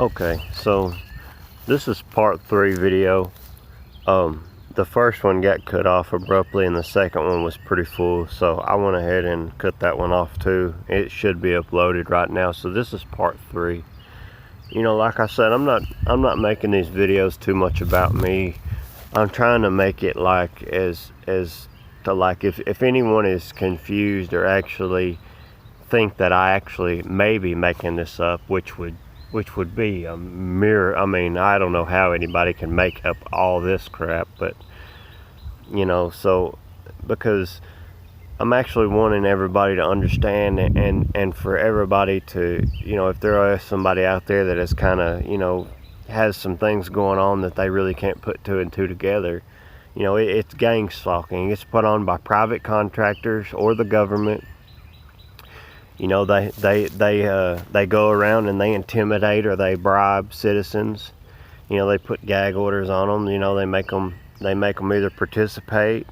Okay, so this is part 3 video. The first one got cut off abruptly and the second one was pretty full, so I went ahead and cut that one off too. It should be uploaded right now. So this is part 3. You know, like I said, I'm not making these videos too much about me. I'm trying to make it like as to like if anyone is confused or actually think that I actually may be making this up, which would be a mirror. I mean, I don't know how anybody can make up all this crap, but you know, so because I'm actually wanting everybody to understand and for everybody to, you know, if there is somebody out there that is kind of, you know, has some things going on that they really can't put 2 and 2 together, you know, it's gang stalking. It's put on by private contractors or the government. You know, they go around and they intimidate or they bribe citizens. You know, they put gag orders on them. You know, they make them either participate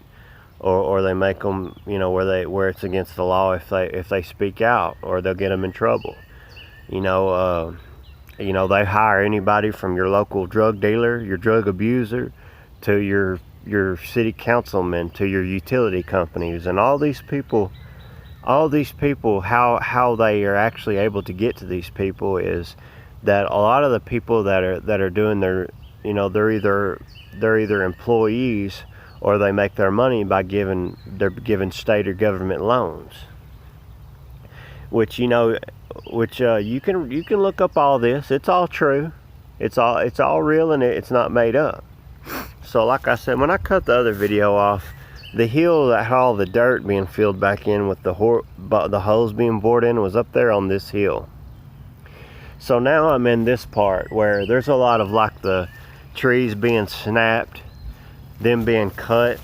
or they make them, you know, where it's against the law if they speak out, or they'll get them in trouble. You know, they hire anybody from your local drug dealer, your drug abuser, to your city councilman, to your utility companies, and all these people, how they are actually able to get to these people is that a lot of the people that are doing their, you know, they're either employees or they make their money by giving state or government loans, which, you know, you can look up all this. It's all true. It's all real, and it's not made up. So like I said, when I cut the other video off, the hill that had all the dirt being filled back in with the holes being bored in was up there on this hill. So now I'm in this part where there's a lot of like the trees being snapped, them being cut.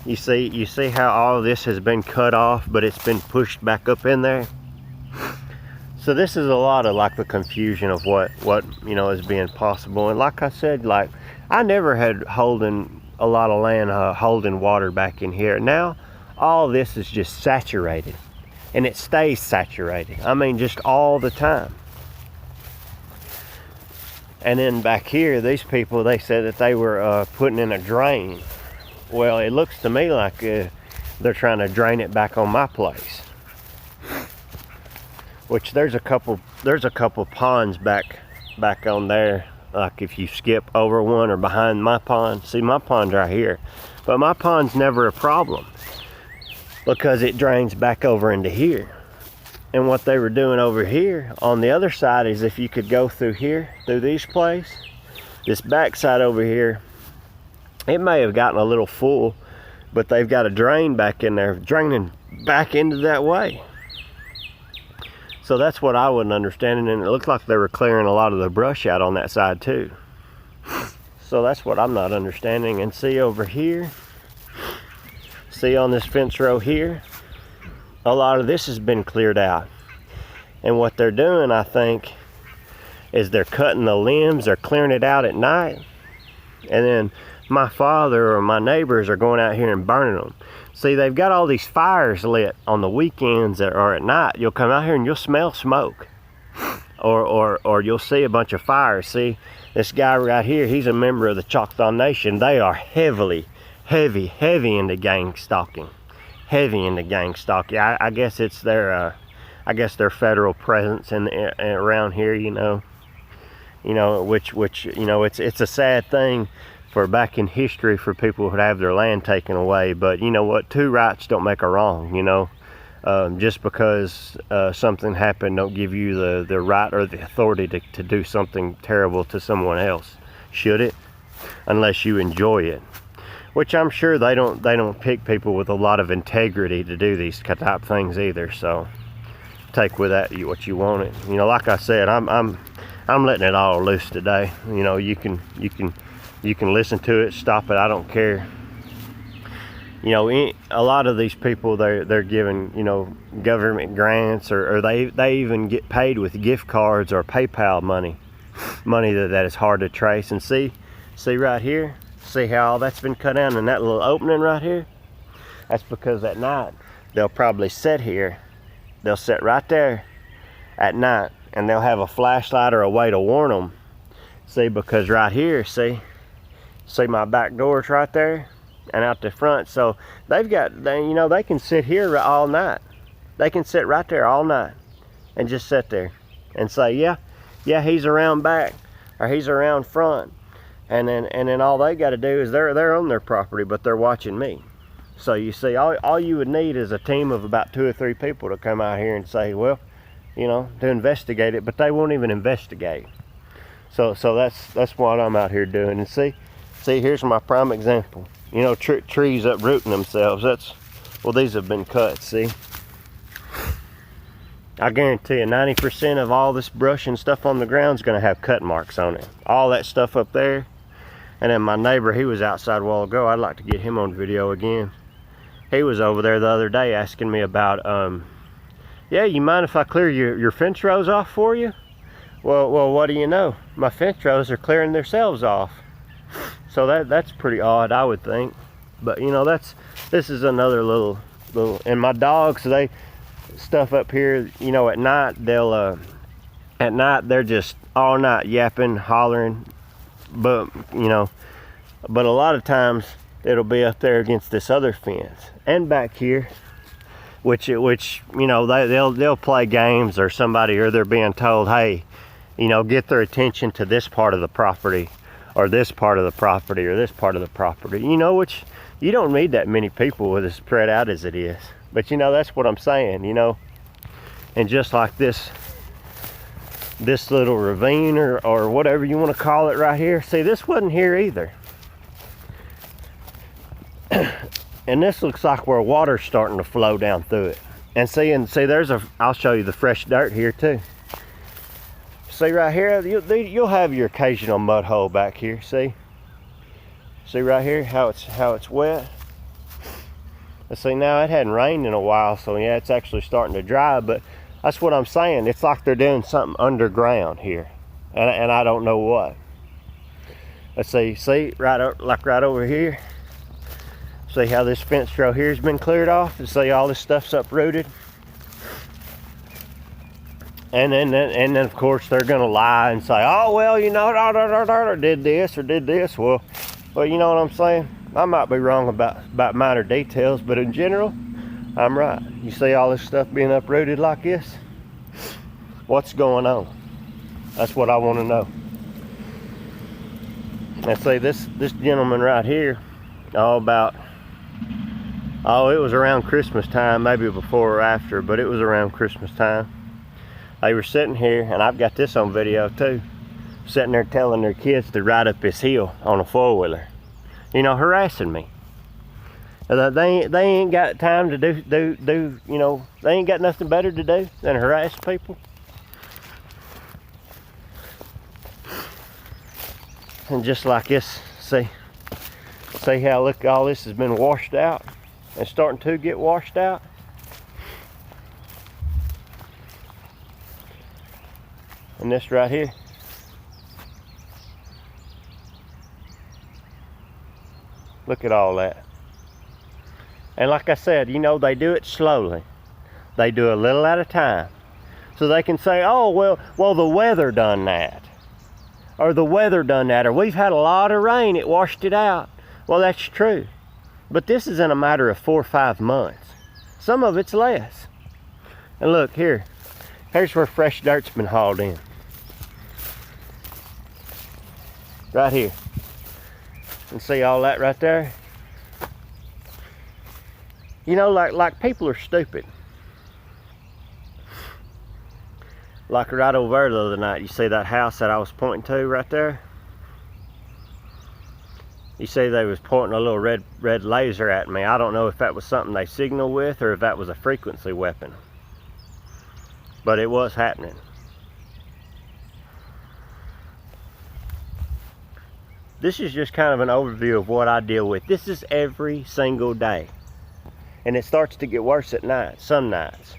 You see how all of this has been cut off, but it's been pushed back up in there. So this is a lot of like the confusion of what you know is being possible. And like I said, like I never had holding a lot of land holding water back in here. Now all this is just saturated, and it stays saturated. I mean, just all the time. And then back here, these people, they said that they were putting in a drain. Well, it looks to me like they're trying to drain it back on my place. Which there's a couple ponds back on there. Like if you skip over one or behind my pond, see my pond's right here, but my pond's never a problem because it drains back over into here. And what they were doing over here on the other side is, if you could go through here, through these places, this back side over here, it may have gotten a little full, but they've got a drain back in there, draining back into that way. So that's what I wasn't understanding, and it looked like they were clearing a lot of the brush out on that side too. So that's what I'm not understanding. And see over here, see on this fence row here, a lot of this has been cleared out. And what they're doing, I think, is they're cutting the limbs, they're clearing it out at night, and then my father or my neighbors are going out here and burning them. See, they've got all these fires lit on the weekends or at night. You'll come out here and you'll smell smoke, or you'll see a bunch of fires. See, this guy right here, he's a member of the Choctaw Nation. They are heavy into gang stalking. Heavy into gang stalking. I guess it's their their federal presence in around here, you know, which you know, it's a sad thing for back in history for people who have their land taken away. But you know what, 2 rights don't make a wrong. You know, just because something happened don't give you the right or the authority to do something terrible to someone else, should it? Unless you enjoy it. Which I'm sure they don't pick people with a lot of integrity to do these type things either. So take with that what you want it. You know, like I said, I'm letting it all loose today. You know, you can listen to it, stop it, I don't care. You know, a lot of these people, they're given, you know, government grants, or they even get paid with gift cards or PayPal money that is hard to trace. And see right here. See how all that's been cut down in that little opening right here? That's because at night they'll probably sit here. They'll sit right there at night, and they'll have a flashlight or a way to warn them See, because right here, see my back door's right there and out the front. So they've got, you know, they can sit here all night. They can sit right there all night and just sit there and say, yeah, he's around back or he's around front. And then all they got to do is they're on their property, but they're watching me. So you see, all you would need is a team of about 2 or 3 people to come out here and say, well, you know, to investigate it, but they won't even investigate. So that's what I'm out here doing. And see, here's my prime example. You know, trees uprooting themselves. Well, these have been cut, see? I guarantee you 90% of all this brush and stuff on the ground is going to have cut marks on it. All that stuff up there. And then my neighbor, he was outside a while ago. I'd like to get him on video again. He was over there the other day asking me about, yeah, you mind if I clear your fence rows off for you? Well, what do you know? My fence rows are clearing themselves off. So that's pretty odd, I would think. But you know, this is another little, and my dogs, they stuff up here, you know, at night, they're just all night yapping, hollering, but you know, but a lot of times it'll be up there against this other fence and back here, which you know, they'll play games, or somebody, or they're being told, hey, you know, get their attention to this part of the property, or this part of the property, or this part of the property, you know, which you don't need that many people with it spread out as it is. But you know, that's what I'm saying, you know. And just like this little ravine or whatever you want to call it right here, see, this wasn't here either. And this looks like where water's starting to flow down through it. And see, I'll show you the fresh dirt here too. See right here, you'll have your occasional mud hole back here, see right here how it's wet. Let's see, now it hadn't rained in a while, so yeah, it's actually starting to dry, but that's what I'm saying. It's like they're doing something underground here, and I don't know what. Let's see right over here. See how this fence row here has been cleared off, and see all this stuff's uprooted. And then of course they're gonna lie and say, oh well, you know, did this or did this. Well, you know what I'm saying? I might be wrong about minor details, but in general, I'm right. You see all this stuff being uprooted like this? What's going on? That's what I want to know. And see, this gentleman right here, it was around Christmas time, maybe before or after, but it was around Christmas time. They were sitting here, and I've got this on video too, sitting there telling their kids to ride up this hill on a 4-wheeler. You know, harassing me. They ain't got time to do, you know, they ain't got nothing better to do than harass people. And just like this, see how, look, all this has been washed out and starting to get washed out. And this right here. Look at all that. And like I said, you know, they do it slowly. They do a little at a time. So they can say, oh, well, the weather done that. Or the weather done that. Or we've had a lot of rain, it washed it out. Well, that's true. But this is in a matter of 4 or 5 months. Some of it's less. And look here. Here's where fresh dirt's been hauled in. Right here. And see all that right there? You know, like people are stupid. Like right over there the other night, you see that house that I was pointing to right there? You see they was pointing a little red laser at me. I don't know if that was something they signaled with or if that was a frequency weapon. But it was happening. This is just kind of an overview of what I deal with. This is every single day. And it starts to get worse at night, some nights.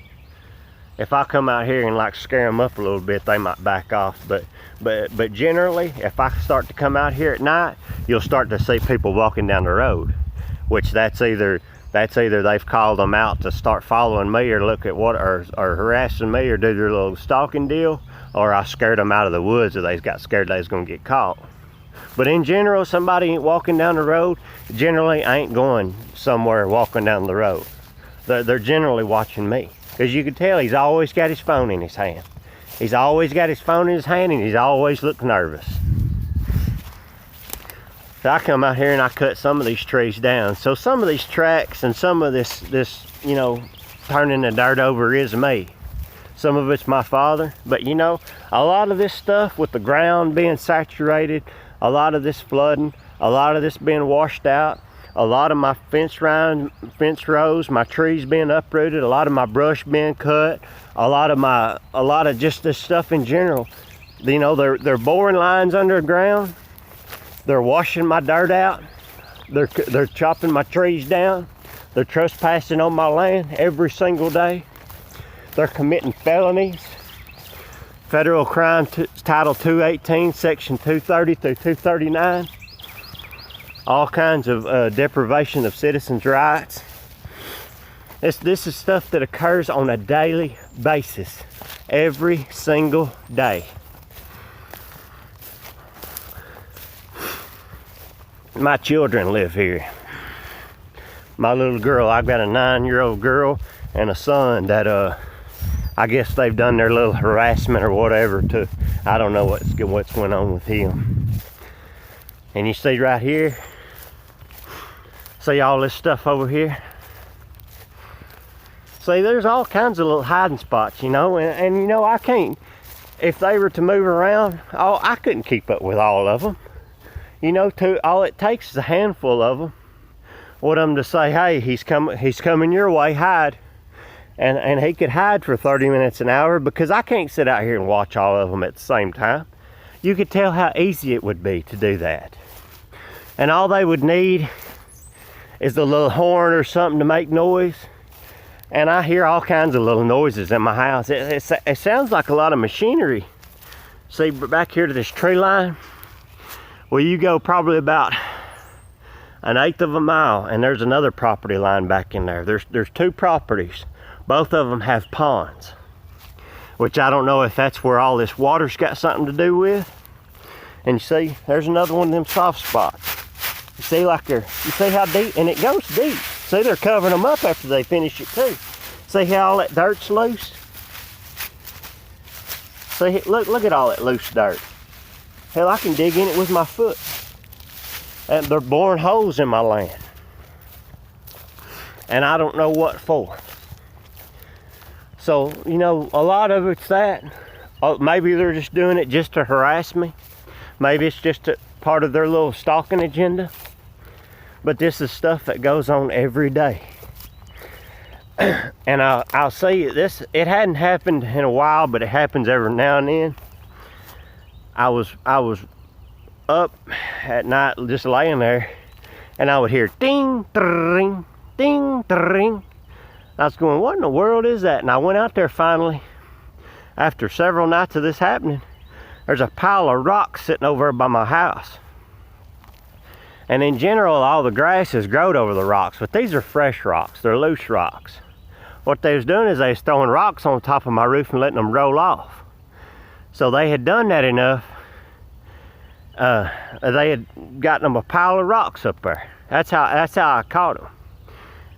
If I come out here and like scare them up a little bit, they might back off. But generally, if I start to come out here at night, you'll start to see people walking down the road. Which that's either they've called them out to start following me or look at what, or harassing me or do their little stalking deal, or I scared them out of the woods, or they got scared they was gonna get caught. But in general, somebody ain't walking down the road, generally ain't going somewhere walking down the road. They're generally watching me, because you can tell he's always got his phone in his hand. He's always got his phone in his hand, and he's always look nervous. So I come out here and I cut some of these trees down. So some of these tracks and some of this, you know, turning the dirt over is me. Some of it's my father, but you know, a lot of this stuff with the ground being saturated, a lot of this flooding, a lot of this being washed out, a lot of my fence rows, my trees being uprooted, a lot of my brush being cut, a lot of just this stuff in general. You know, they're boring lines underground. They're washing my dirt out. They're chopping my trees down. They're trespassing on my land every single day. They're committing felonies. Federal Crime Title 218, Section 230 through 239. All kinds of deprivation of citizens' rights. This is stuff that occurs on a daily basis, every single day. My children live here. My little girl, I've got a 9-year-old girl and a son that I guess they've done their little harassment or whatever to, I don't know what's going on with him. And you see right here, see all this stuff over here? See, there's all kinds of little hiding spots, you know, and you know, I can't, if they were to move around, I couldn't keep up with all of them. You know, all it takes is a handful of them. Want them to say, hey, he's coming your way, hide. And he could hide for 30 minutes an hour, because I can't sit out here and watch all of them at the same time. You could tell how easy it would be to do that. And all they would need is a little horn or something to make noise. And I hear all kinds of little noises in my house. It sounds like a lot of machinery. See, back here to this tree line, well, you go probably about 1/8 of a mile, and there's another property line back in there. There's 2 properties. Both of them have ponds, which I don't know if that's where all this water's got something to do with. And you see, there's another one of them soft spots. You see, you see how deep, and it goes deep. See, they're covering them up after they finish it too. See how all that dirt's loose? See, look at all that loose dirt. Hell, I can dig in it with my foot. And they're boring holes in my land. And I don't know what for. So, you know, a lot of it's that. Maybe they're just doing it just to harass me. Maybe it's just a part of their little stalking agenda. But this is stuff that goes on every day. And I'll say this, it hadn't happened in a while, but it happens every now and then. I was up at night just laying there, and I would hear ding, ding, ding, ding. I was going, what in the world is that? And I went out there finally, after several nights of this happening. There's a pile of rocks sitting over by my house. And in general, all the grass has growed over the rocks, but these are fresh rocks, they're loose rocks. What they was doing is they was throwing rocks on top of my roof and letting them roll off. So they had done that enough. They had gotten them a pile of rocks up there. That's how I caught them.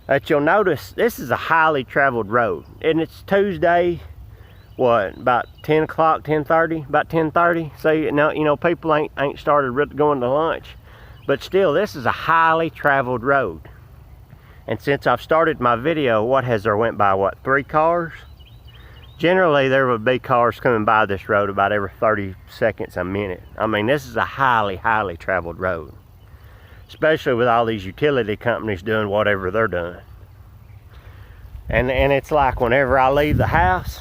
But you'll notice this is a highly traveled road, and it's Tuesday. What, about 10 o'clock, 10:30, about 10:30. So now, you know, people ain't started going to lunch, but still, this is a highly traveled road. And since I've started my video, what has there went by? What, 3 cars? Generally, there would be cars coming by this road about every 30 seconds, a minute. I mean, this is a highly, highly traveled road, especially with all these utility companies doing whatever they're doing. And it's like whenever I leave the house,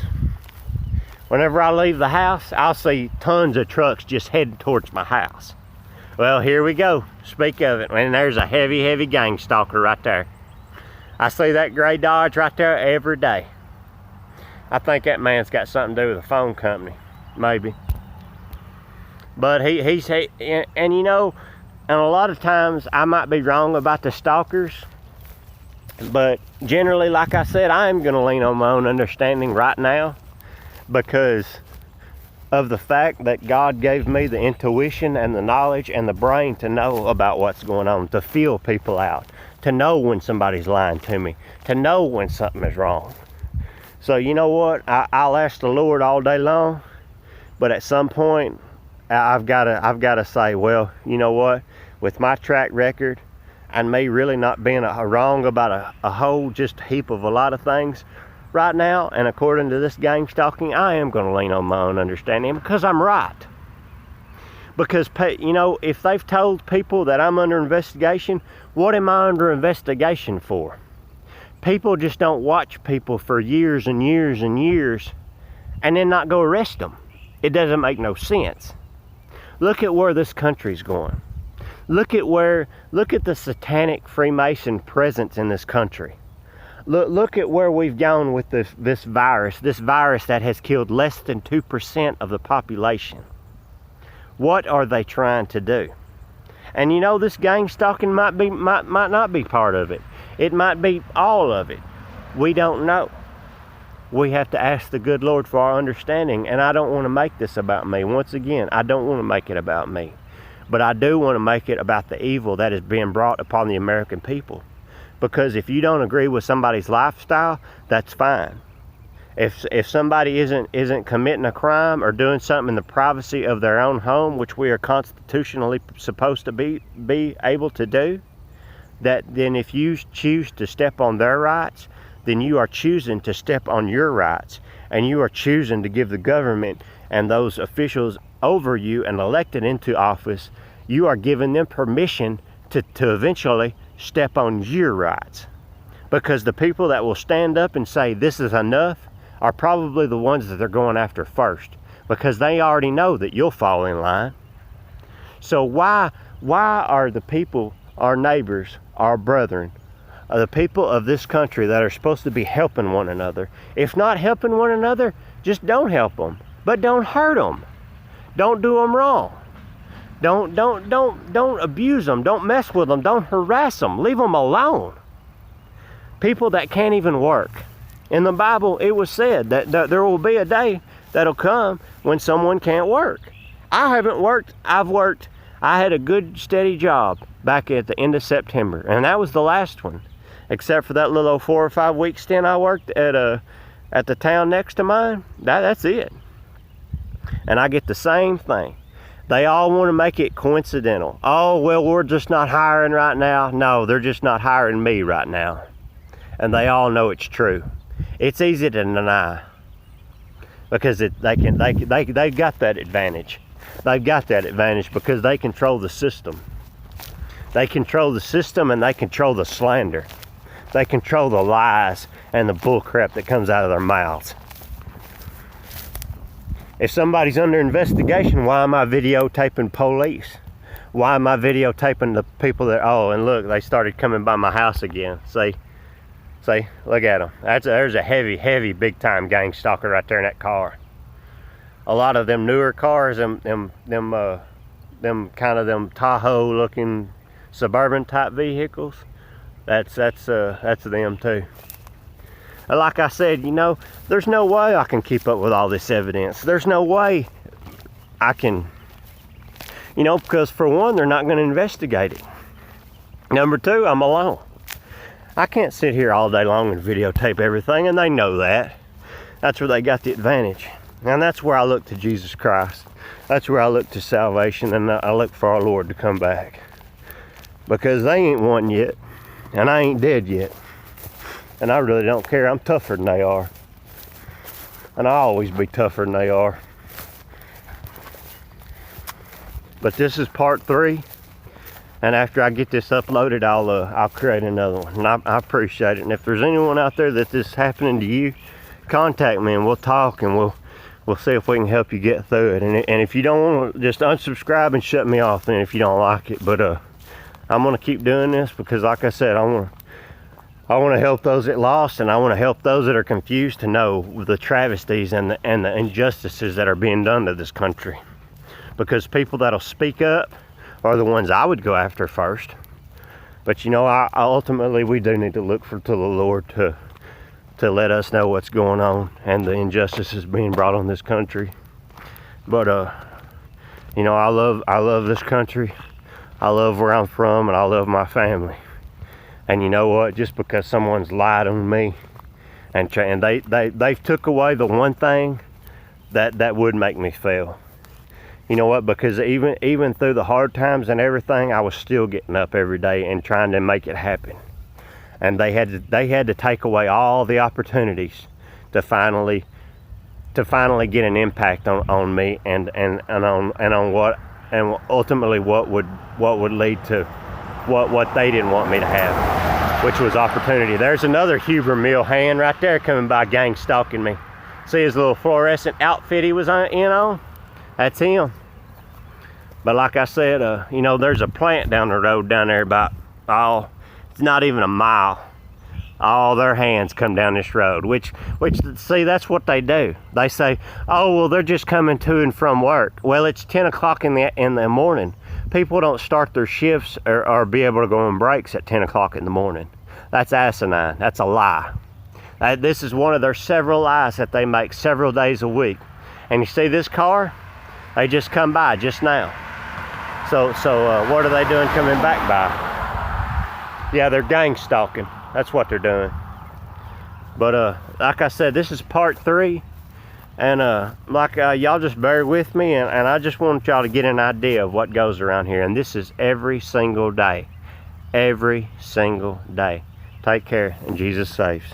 I'll see tons of trucks just heading towards my house. Well, here we go. Speak of it, and there's a heavy, heavy gang stalker right there. I see that gray Dodge right there every day. I think that man's got something to do with the phone company, maybe. But he's and you know, and a lot of times I might be wrong about the stalkers, but generally, like I said, I am going to lean on my own understanding right now, because of the fact that God gave me the intuition and the knowledge and the brain to know about what's going on, to feel people out, to know when somebody's lying to me, to know when something is wrong. So you know what? I'll ask the Lord all day long, but at some point, I've got to say, well, you know what? With my track record and me really not being wrong about a whole just heap of a lot of things right now, and according to this Gangstalking, I am going to lean on my own understanding because I'm right. Because, you know, if they've told people that I'm under investigation, what am I under investigation for? People just don't watch people for years and years and years and then not go arrest them. It doesn't make no sense. Look at where this country's going. Look at the satanic Freemason presence in this country. Look at where we've gone with this virus that has killed less than 2% of the population. What are they trying to do? And you know, this Gangstalking might not be part of it. It might be all of it. We don't know. We have to ask the good Lord for our understanding, and I don't want to make this about me. Once again, I don't want to make it about me. But I do want to make it about the evil that is being brought upon the American people. Because if you don't agree with somebody's lifestyle, that's fine. If somebody isn't committing a crime or doing something in the privacy of their own home, which we are constitutionally supposed to be able to do, then if you choose to step on their rights, then you are choosing to step on your rights, and you are choosing to give the government and those officials over you and elected into office, you are giving them permission to eventually step on your rights. Because the people that will stand up and say this is enough are probably the ones that they're going after first, because they already know that you'll fall in line. So why are the people, our neighbors, our brethren, the people of this country that are supposed to be helping one another, if not helping one another, just don't help them, but don't hurt them. Don't do them wrong. Don't abuse them. Don't mess with them. Don't harass them. Leave them alone. People that can't even work. In the Bible, it was said that there will be a day that'll come when someone can't work. I haven't worked. I've worked. I had a good, steady job back at the end of September, and that was the last one, except for that little 4 or 5 week stint I worked at the town next to mine. That's it. And I get the same thing. They all want to make it coincidental. Oh, well, we're just not hiring right now. No, they're just not hiring me right now. And they all know it's true. It's easy to deny because they got that advantage. They've got that advantage because they control the system. They control the system, and they control the slander. They control the lies and the bull crap that comes out of their mouths. If somebody's under investigation, why am I videotaping police? Why am I videotaping the people that, oh, and look, they started coming by my house again. See, look at them. There's a heavy, big time gang stalker right there in that car. A lot of them newer cars, them Tahoe looking suburban type vehicles, that's them too. And like I said, you know, there's no way I can keep up with all this evidence. There's no way I can, you know, because for one, they're not going to investigate it. Number two, I'm alone. I can't sit here all day long and videotape everything, and they know that. That's where they got the advantage. And that's where I look to Jesus Christ. That's where I look to salvation, and I look for our Lord to come back. Because they ain't won yet, and I ain't dead yet. And I really don't care. I'm tougher than they are. And I'll always be tougher than they are. But this is part 3. And after I get this uploaded, I'll create another one. And I appreciate it. And if there's anyone out there that this is happening to you, contact me and we'll talk, and we'll see if we can help you get through it. And if you don't want to, just unsubscribe and shut me off then if you don't like it. But I'm going to keep doing this because, like I said, I want to help those that lost, and I want to help those that are confused to know the travesties and the injustices that are being done to this country. Because people that'll speak up are the ones I would go after first. But you know, ultimately we do need to look to the Lord to let us know what's going on and the injustices being brought on this country. But you know, I love this country. I love where I'm from, and I love my family. And you know what? Just because someone's lied on me, and they've took away the one thing that would make me fail. You know what? Because even through the hard times and everything, I was still getting up every day and trying to make it happen. And they had to take away all the opportunities to finally get an impact on me and on what, and ultimately what would lead to what they didn't want me to have, which was opportunity. There's another Huber Mill hand right there coming by, gang stalking me. See his little fluorescent outfit he was in on? That's him. But like I said, you know, there's a plant down the road down there about, it's not even a mile. All their hands come down this road, which see, that's what they do. They say, oh, well, they're just coming to and from work. Well, it's 10 o'clock in the morning. People don't start their shifts or be able to go on breaks at 10 o'clock in the morning. That's asinine. That's a lie. This is one of their several lies that they make several days a week. And you see this car? They just come by just now. So what are they doing coming back by? Yeah, they're gang stalking. That's what they're doing. But like I said, this is part 3. And y'all just bear with me, and I just want y'all to get an idea of what goes around here. And this is every single day. Every single day. Take care, and Jesus saves.